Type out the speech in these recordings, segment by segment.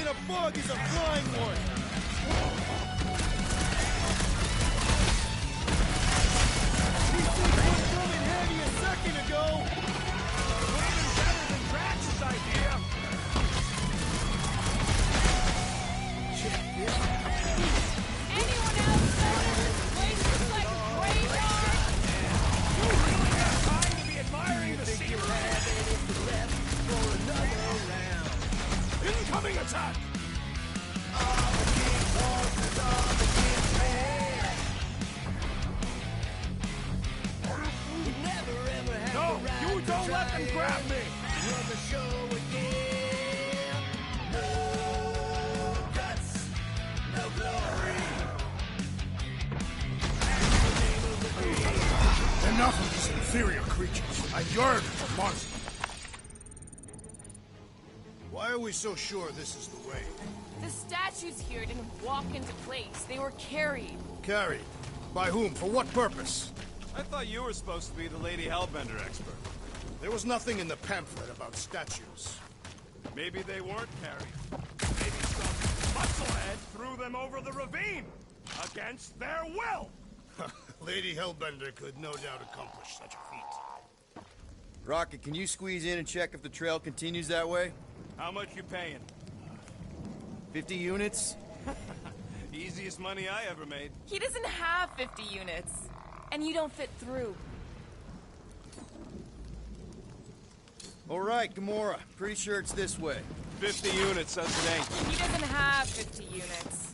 in a bug is a flying one! He seemed coming handy a second ago! Even better than Drax's idea! Anyone else notice this place looks like a graveyard? You really have time to be admiring the scenery! Incoming attack! No, you don't let them grab me! Enough of these inferior creatures. I yearn for monsters. Why are we so sure this is the way? The statues here didn't walk into place. They were carried. Carried? By whom? For what purpose? I thought you were supposed to be the Lady Hellbender expert. There was nothing in the pamphlet about statues. Maybe they weren't carried. Maybe some musclehead threw them over the ravine! Against their will! Lady Hellbender could no doubt accomplish such a feat. Rocket, can you squeeze in and check if the trail continues that way? How much you paying? 50 units? Easiest money I ever made. He doesn't have 50 units. And you don't fit through. All right, Gamora. Pretty sure it's this way. 50 units, says it ain't. He doesn't have 50 units.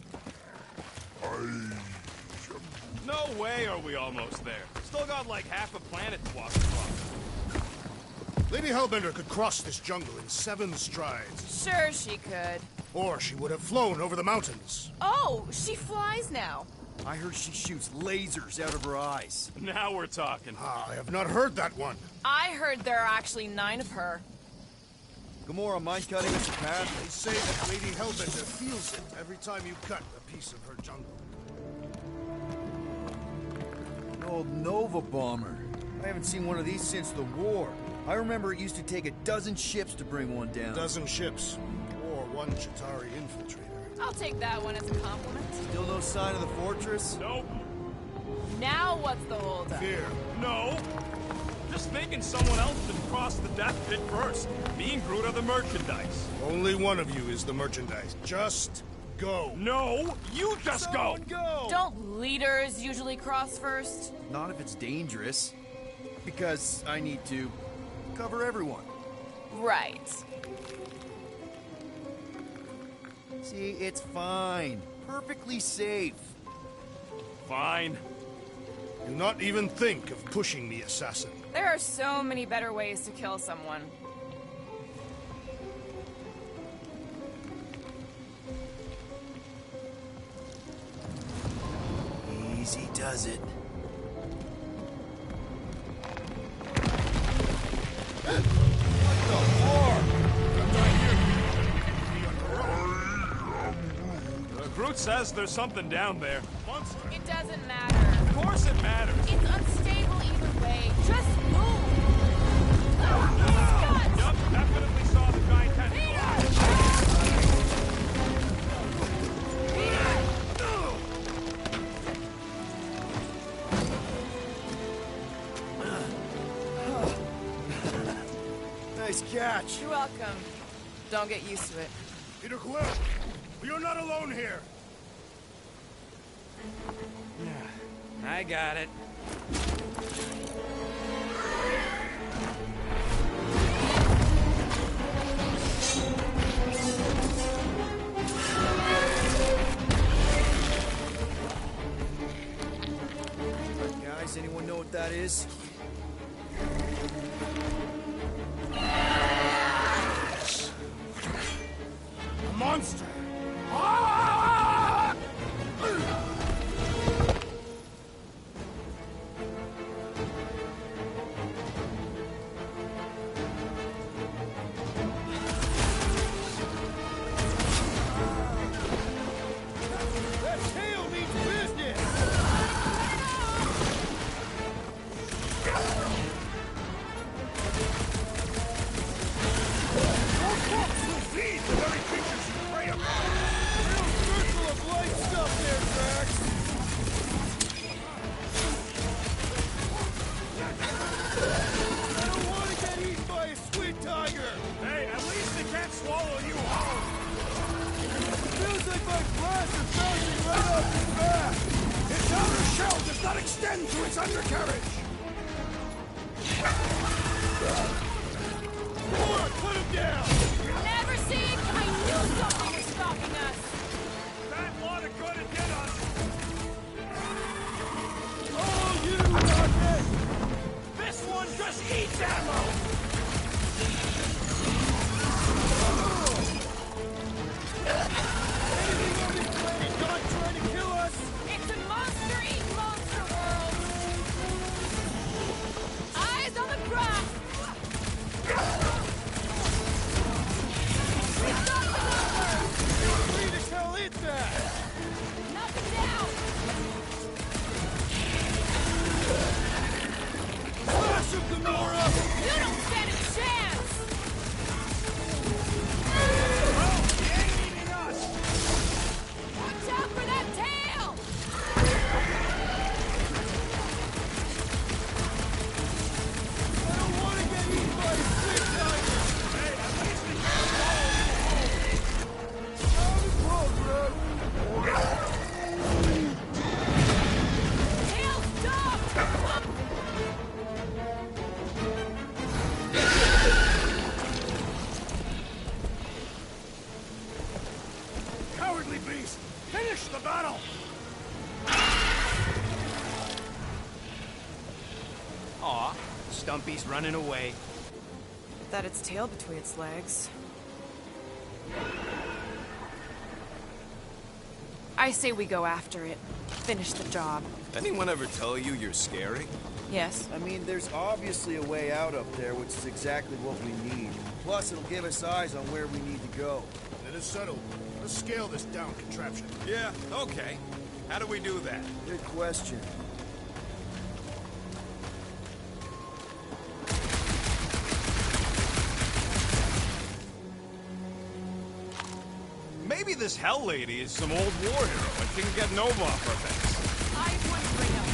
No way are we almost there. Still got like half a planet to walk across. Lady Hellbender could cross this jungle in 7 strides. Sure she could. Or she would have flown over the mountains. Oh, she flies now. I heard she shoots lasers out of her eyes. Now we're talking. I have not heard that one. I heard there are actually 9 of her. Gamora, mind cutting us a path? They say that Lady Hellbender feels it every time you cut a piece of her jungle. An old Nova bomber. I haven't seen one of these since the war. I remember it used to take a dozen ships to bring one down. A dozen ships. Or 1 Chitauri infiltrator. I'll take that one as a compliment. Still no sign of the fortress? Nope. Now what's the holdup? Fear. No. Just thinking someone else should cross the death pit first. Me and Groot are the merchandise. Only one of you is the merchandise. Just go. No, you just go. Don't leaders usually cross first? Not if it's dangerous. Because I need to cover everyone. Right. See, it's fine. Perfectly safe. Fine. Do not even think of pushing the assassin. There are so many better ways to kill someone. Easy does it. Groot says there's something down there. Monster. It doesn't matter. Of course it matters. It's unstable either way. Just move! Yup, definitely saw the giant tentacle. Nice catch. You're welcome. Don't get used to it. Peter Quill, you're not alone here. I got it. Guys, anyone know what that is? A monster. my blast is bouncing right off his back! Its outer shell does not extend to its undercarriage! Gamora, put him down! Never seen? I knew something was stalking us. That lot of good it did us! Oh, you rocket! This one just eats ammo! Anything on this planet not trying to kill us? It's a monster-eat monster world. Eyes on the prize. We got the number. Where the hell is that? Knock him down. Smash him, Gamora! You don't stand a chance. Well, he ain't eating us! Watch out for that tail. I don't want to get eaten by a stick tiger! Hey, at least we can Out of progress! Tail, stop. Cowardly beast! Finish the battle! Aw, Stumpy's running away. That its tail between its legs. I say we go after it. Finish the job. Anyone ever tell you you're scary? Yes. I mean, there's obviously a way out up there, which is exactly what we need. Plus, it'll give us eyes on where we need to go. It is settled. Let's scale this down contraption. Yeah, okay. How do we do that? Good question. Maybe this Hell Lady is some old war hero and she can get Nova off our backs. I wouldn't bring up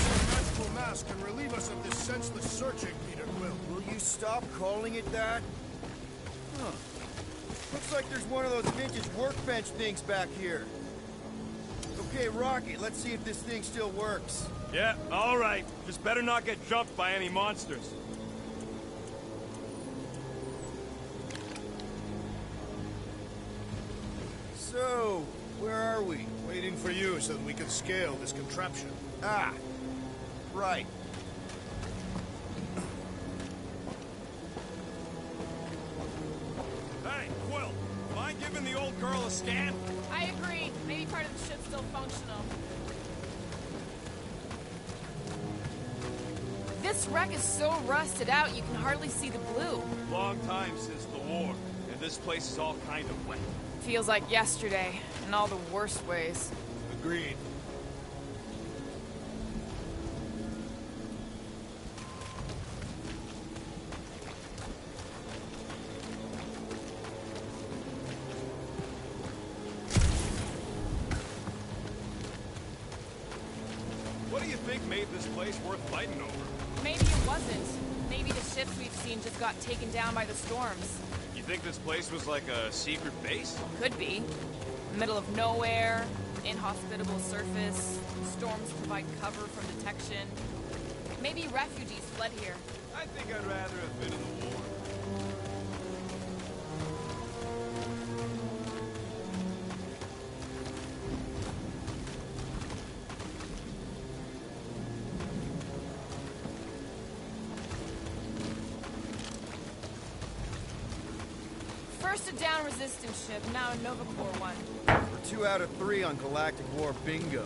Your magical mask can relieve us of this senseless searching, Peter Quill. Will you stop calling it that? Huh. Looks like there's one of those vintage workbench things back here. Okay, Rocket, let's see if this thing still works. Yeah, alright. Just better not get jumped by any monsters. So, where are we? Waiting for you so that we can scale this contraption. Ah, right. Hey, Quill, mind giving the old girl a scan? I agree. Maybe part of the ship's still functional. This wreck is so rusted out you can hardly see the blue. Long time since the war, and this place is all kind of wet. Feels like yesterday, in all the worst ways. Agreed. What do you think made this place worth fighting over? Maybe it wasn't. Maybe the ships we've seen just got taken down by the storms. You think this place was like a secret base? Could be. Middle of nowhere, inhospitable surface, storms provide cover from detection. Maybe refugees fled here. I think I'd rather have been in the war. First a down resistance ship, now a Nova Corps one. We're 2 out of 3 on Galactic War bingo.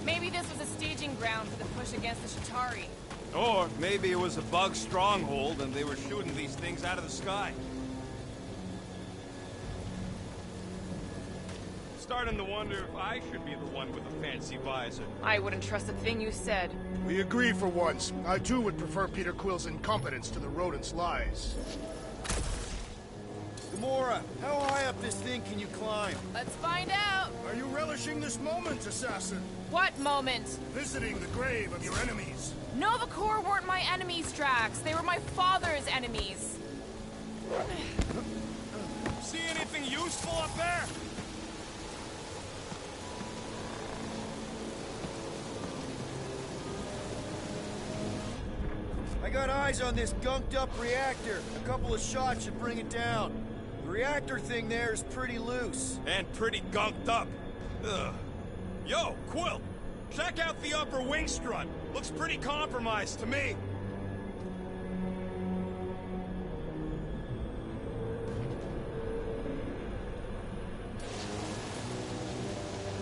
Maybe this was a staging ground for the push against the Chitauri. Or maybe it was a bug stronghold and they were shooting these things out of the sky. Starting to wonder if I should be the one with the fancy visor. I wouldn't trust a thing you said. We agree for once. I too would prefer Peter Quill's incompetence to the rodent's lies. Gamora, how high up this thing can you climb? Let's find out. Are you relishing this moment, assassin? What moment? Visiting the grave of your enemies. Nova Corps weren't my enemies, Drax. They were my father's enemies. See anything useful up there? I got eyes on this gunked-up reactor. A couple of shots should bring it down. The reactor thing there is pretty loose. And pretty gunked up. Ugh. Yo, Quill! Check out the upper wing strut. Looks pretty compromised to me.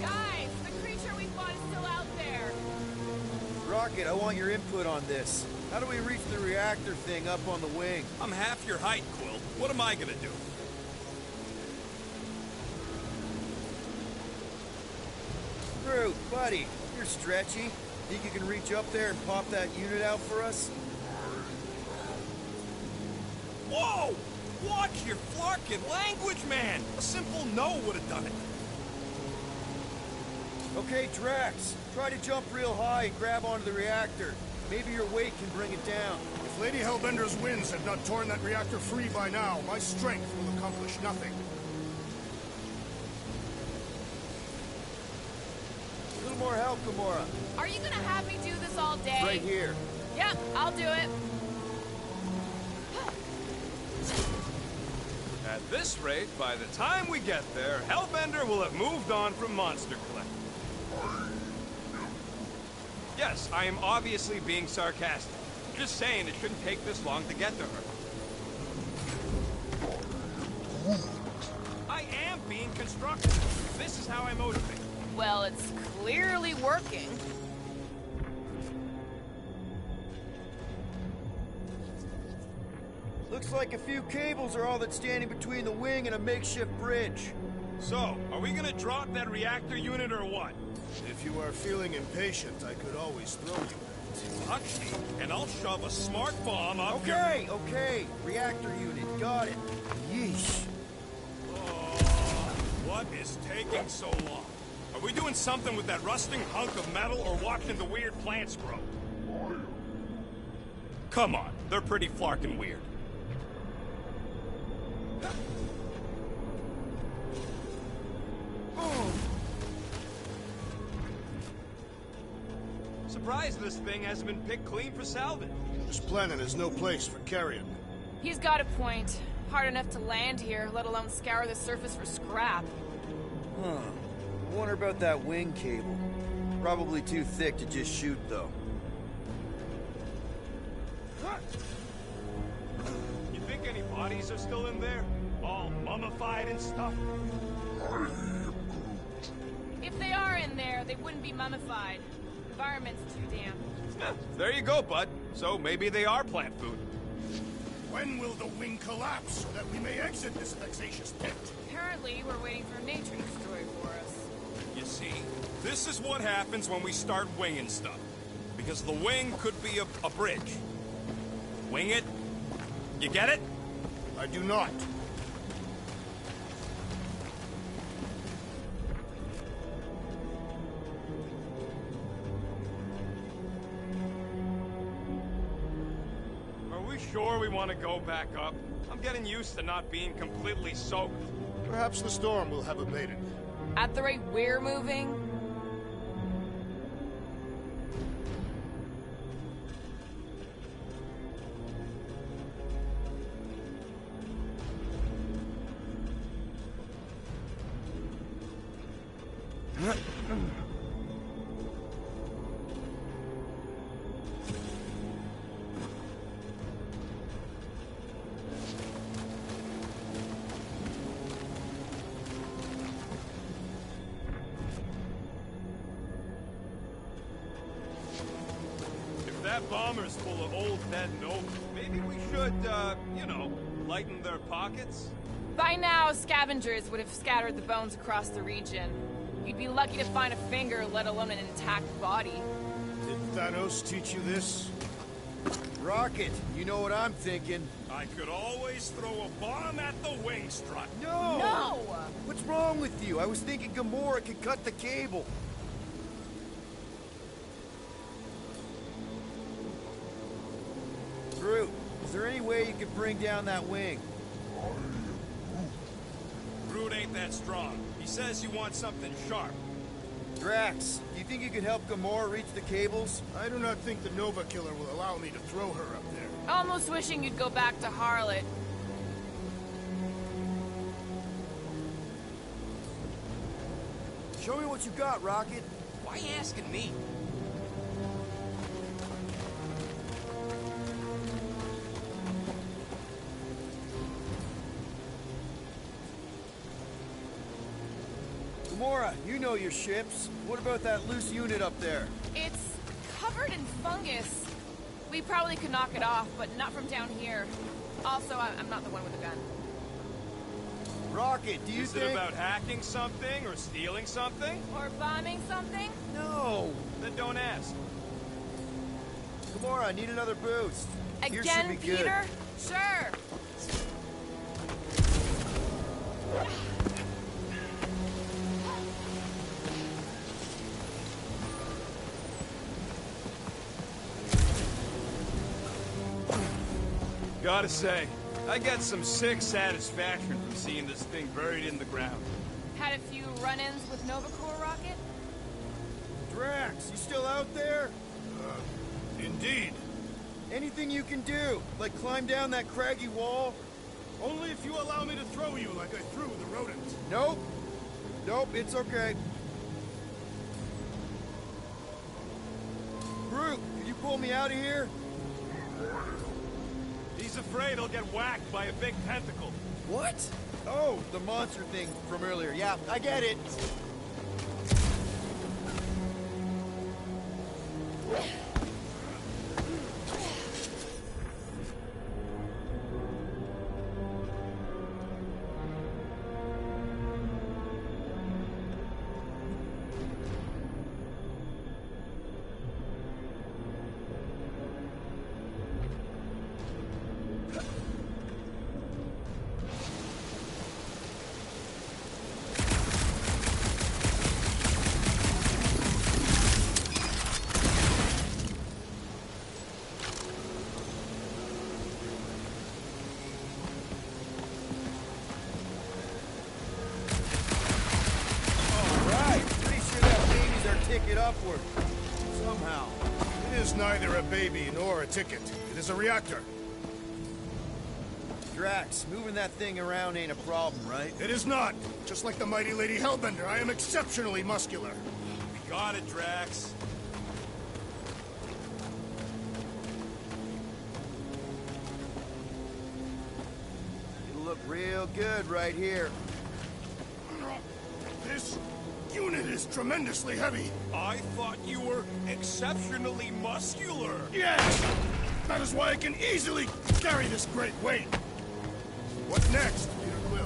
Guys, the creature we fought is still out there. Rocket, I want your input on this. How do we reach the reactor thing up on the wing? I'm half your height, Quill. What am I gonna do? Groot, buddy, you're stretchy. Think you can reach up there and pop that unit out for us? Whoa! Watch your flarkin' language, man! A simple no would have done it. Okay, Drax, try to jump real high and grab onto the reactor. Maybe your weight can bring it down. If Lady Hellbender's winds had not torn that reactor free by now, my strength will accomplish nothing. A little more help, Gamora. Are you gonna have me do this all day? Right here. Yep, I'll do it. At this rate, by the time we get there, Hellbender will have moved on from Monster Collector. Yes, I am obviously being sarcastic. Just saying it shouldn't take this long to get to her. I am being constructive. This is how I motivate. Well, it's clearly working. Looks like a few cables are all that's standing between the wing and a makeshift bridge. So, are we gonna drop that reactor unit or what? If you are feeling impatient, I could always throw you that. Touch me, and I'll shove a smart bomb up your... Okay. Reactor unit, got it. Yeesh. Oh, what is taking so long? Are we doing something with that rusting hunk of metal or watching the weird plants grow? Come on, they're pretty flarkin' weird. Surprised this thing hasn't been picked clean for salvage. This planet is no place for carrion. He's got a point. Hard enough to land here, let alone scour the surface for scrap. Huh. I wonder about that wing cable. Probably too thick to just shoot, though. You think any bodies are still in there? All mummified and stuff? If they are in there, they wouldn't be mummified. Environment's too damp. There you go, bud. So maybe they are plant food. When will the wing collapse so that we may exit this vexatious pit? Apparently, we're waiting for nature to destroy for us. You see, this is what happens when we start winging stuff. Because the wing could be a bridge. Wing it. You get it? I do not. Are we sure we want to go back up? I'm getting used to not being completely soaked. Perhaps the storm will have abated. At the rate we're moving, If that bomber's full of old dead nobles, maybe we should, you know, lighten their pockets? by now, scavengers would have scattered the bones across the region. You'd be lucky to find a finger, let alone an intact body. Did Thanos teach you this? Rocket, you know what I'm thinking. I could always throw a bomb at the wing strut. No! No! What's wrong with you? I was thinking Gamora could cut the cable. Groot, is there any way you could bring down that wing? Groot ain't that strong. He says you want something sharp. Drax, do you think you could help Gamora reach the cables? I do not think the Nova Killer will allow me to throw her up there. Almost wishing you'd go back to Harlot. Show me what you got, Rocket. Why you asking me? Gamora, you know your ships. What about that loose unit up there? It's covered in fungus. We probably could knock it off, but not from down here. Also, I'm not the one with a gun. Rocket, do you Is think... it about hacking something or stealing something? Or bombing something? No! Then don't ask. Gamora, I need another boost. Here should Again, be good. Peter? Sure. Gotta say, I get some sick satisfaction from seeing this thing buried in the ground. Had a few run-ins with Nova Corps rocket? Drax, you still out there? Indeed. Anything you can do? Like climb down that craggy wall? Only if you allow me to throw you like I threw the rodents. Nope. Nope, it's okay. Groot, can you pull me out of here? He's afraid he'll get whacked by a big tentacle. What? Oh, the monster thing from earlier. Yeah, I get it. Ticket upward. Somehow. It is neither a baby nor a ticket. It is a reactor. Drax, moving that thing around ain't a problem, right? It is not. Just like the mighty Lady Hellbender, I am exceptionally muscular. We got it, Drax. It'll look real good right here. This unit is tremendously heavy. I thought you were exceptionally muscular. Yes! That is why I can easily carry this great weight. What next, Peter Quill?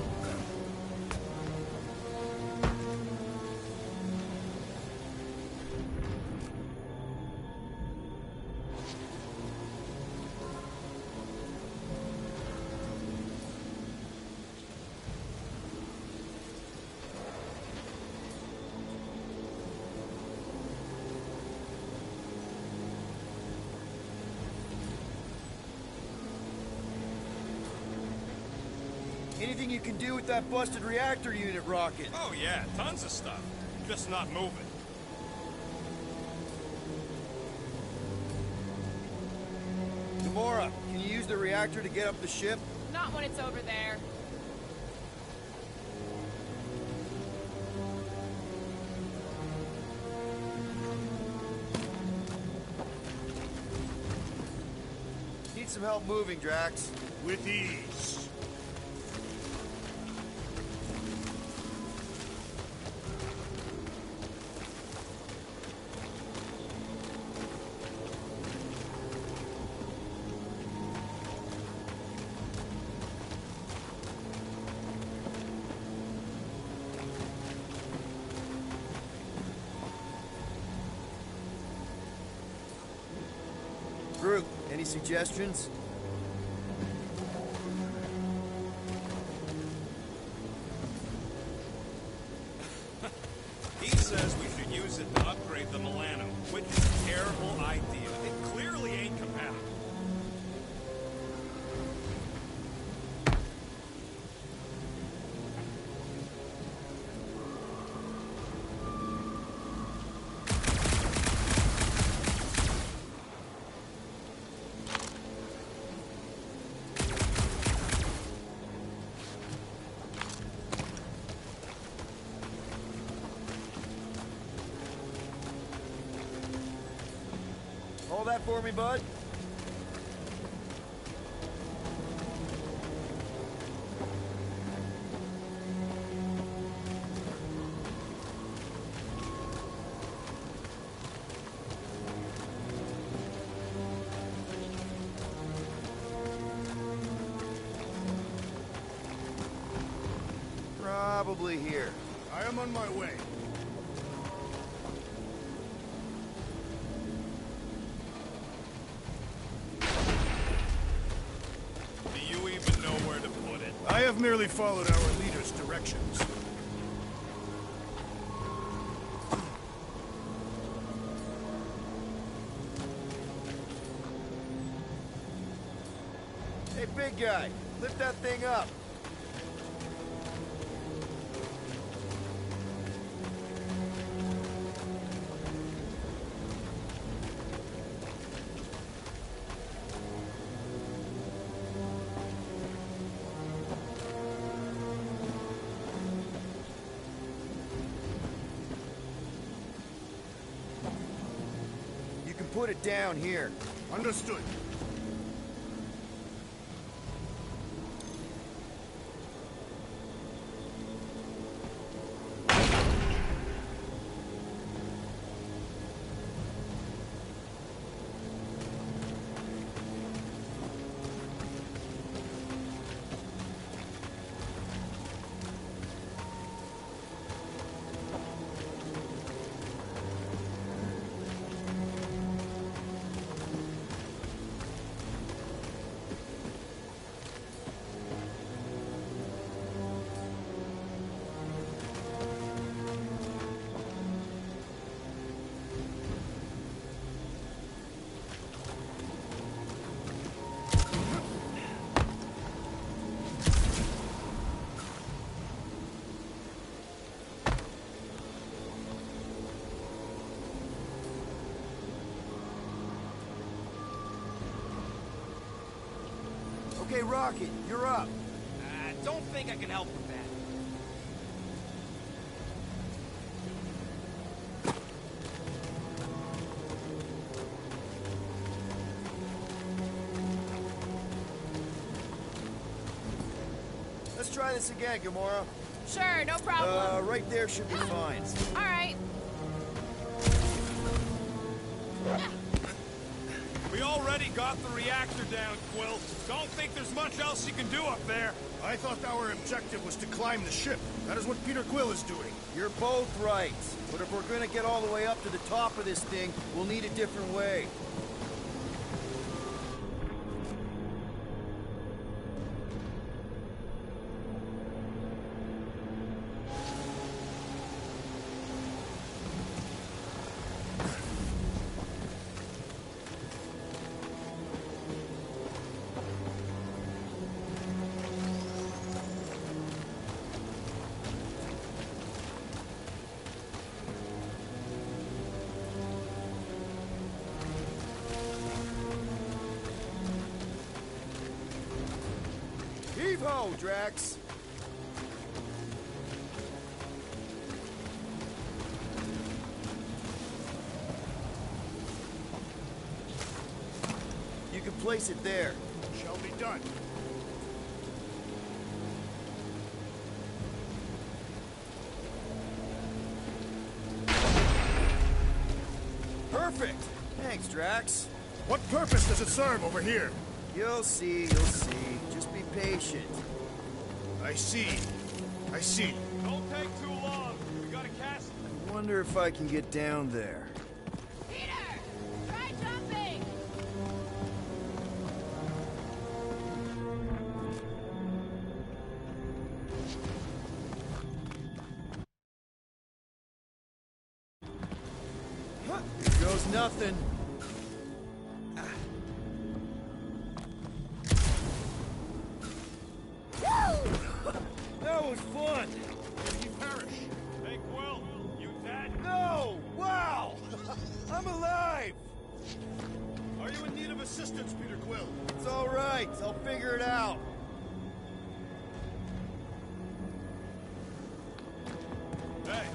Anything you can do with that busted reactor unit, Rocket? Oh yeah, tons of stuff. Just not moving. Gamora, can you use the reactor to get up the ship? Not when it's over there. Need some help moving, Drax. With ease. Groot, any suggestions? He says we should use it to upgrade the Milano, which is a terrible idea. It clearly ain't compatible. that for me, bud? Probably here. I am on my way. Do you even know where to put it? I have merely followed our leader's directions. Hey, big guy, lift that thing up. You can put it down here. Understood. Okay, Rocket, you're up. Don't think I can help with that. Let's try this again, Gamora. Sure, no problem. Right there should be fine. All right. We already got the reactor down, Quill. Don't think there's much else you can do up there. I thought our objective was to climb the ship. That is what Peter Quill is doing. You're both right. But if we're gonna get all the way up to the top of this thing, we'll need a different way. Heave-ho, Drax! You can place it there. Shall be done. Perfect! Thanks, Drax. What purpose does it serve over here? You'll see, you'll see. Just be patient. I see. I see. Don't take too long. We gotta cast. I wonder if I can get down there. Peter, try jumping. Here goes nothing. That was fun! He perish. Hey, Quill, you dead? No! Wow! I'm alive! Are you in need of assistance, Peter Quill? It's all right. I'll figure it out. Hey,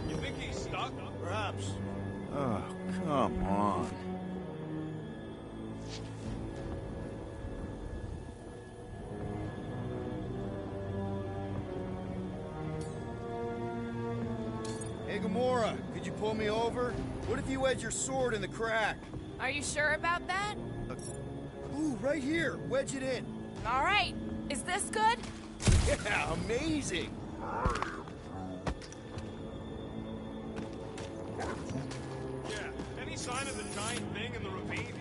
you think he's stuck? Perhaps. Oh, come on. Gamora, could you pull me over? What if you wedge your sword in the crack? Are you sure about that? Ooh, right here. Wedge it in. All right. Is this good? Yeah, amazing. Yeah, any sign of the giant thing in the ravine?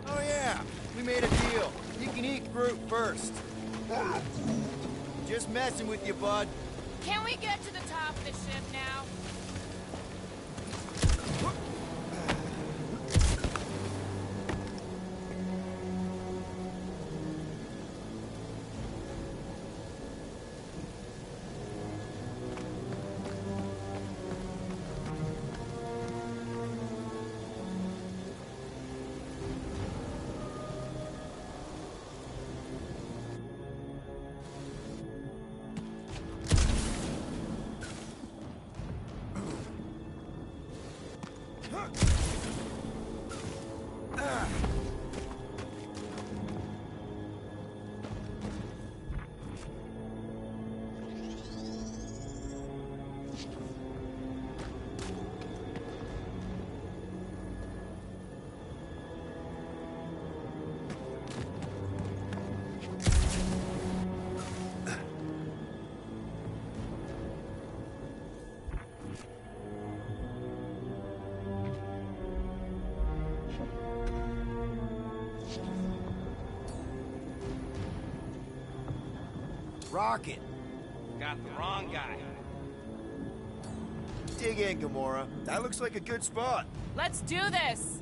Oh yeah, we made a deal. You can eat Groot first. Just messing with you, bud. Can we get to the top of the ship now? Rocket. Got the wrong guy. Dig in, Gamora. That looks like a good spot. Let's do this.